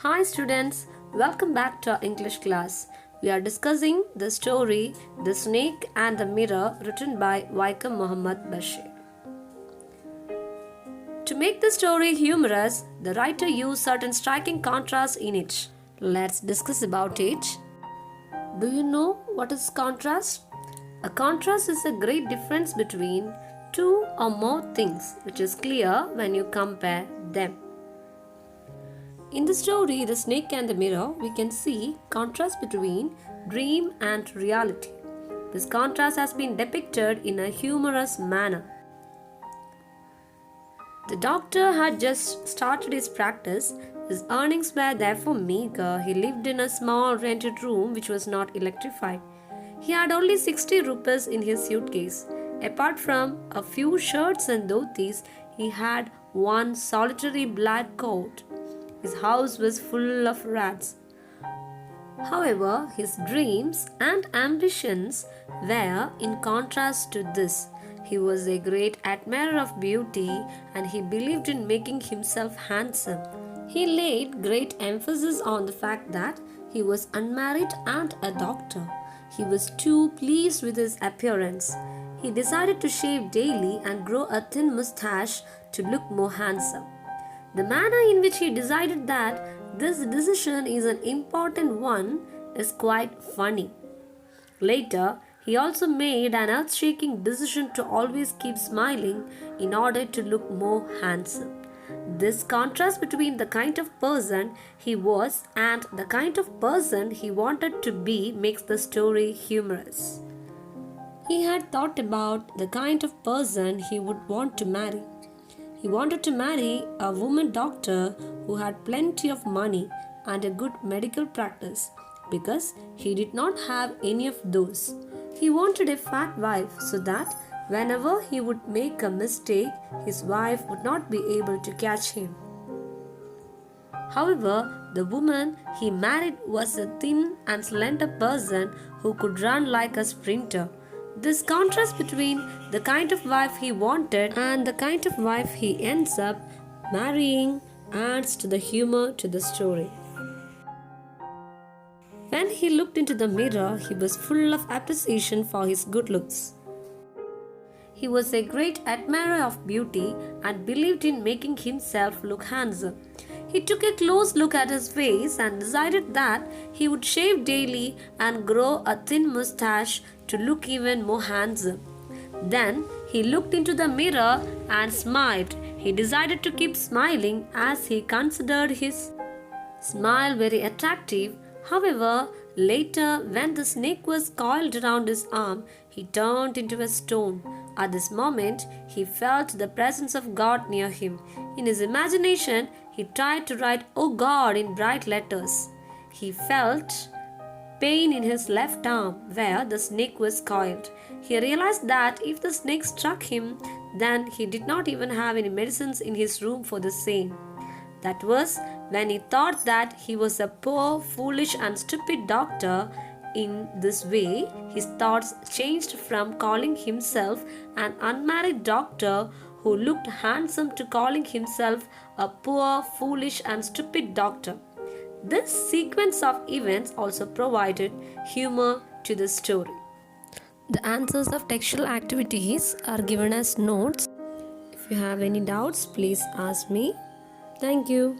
Hi students, welcome back to our English class. We are discussing the story The Snake and the Mirror written by Vaikom Muhammad Bashir. To make the story humorous, the writer used certain striking contrasts in it. Let's discuss about it. Do you know what is contrast? A contrast is a great difference between two or more things which is clear when you compare them. In the story The Snake and the Mirror, we can see contrast between dream and reality. This contrast has been depicted in a humorous manner. The doctor had just started his practice. His earnings were therefore meager. He lived in a small rented room which was not electrified. He had only 60 rupees in his suitcase. Apart from a few shirts and dhotis, he had one solitary black coat. His house was full of rats. However, his dreams and ambitions were in contrast to this. He was a great admirer of beauty and he believed in making himself handsome. He laid great emphasis on the fact that he was unmarried and a doctor. He was too pleased with his appearance. He decided to shave daily and grow a thin mustache to look more handsome. The manner in which he decided that this decision is an important one is quite funny. Later, he also made an earth-shaking decision to always keep smiling in order to look more handsome. This contrast between the kind of person he was and the kind of person he wanted to be makes the story humorous. He had thought about the kind of person he would want to marry. He wanted to marry a woman doctor who had plenty of money and a good medical practice because he did not have any of those. He wanted a fat wife so that whenever he would make a mistake, his wife would not be able to catch him. However, the woman he married was a thin and slender person who could run like a sprinter. This contrast between the kind of wife he wanted and the kind of wife he ends up marrying adds to the humor to the story. When he looked into the mirror, he was full of appreciation for his good looks. He was a great admirer of beauty and believed in making himself look handsome. He took a close look at his face and decided that he would shave daily and grow a thin mustache to look even more handsome. Then he looked into the mirror and smiled. He decided to keep smiling as he considered his smile very attractive. However, later when the snake was coiled around his arm, he turned into a stone. At this moment, he felt the presence of God near him. In his imagination, he tried to write "Oh God" in bright letters. He felt pain in his left arm where the snake was coiled. He realized that if the snake struck him, then he did not even have any medicines in his room for the same. That was when he thought that he was a poor, foolish and stupid doctor. In this way, his thoughts changed from calling himself an unmarried doctor who looked handsome to calling himself a poor, foolish and stupid doctor. This sequence of events also provided humor to the story. The answers of textual activities are given as notes. If you have any doubts, please ask me. Thank you.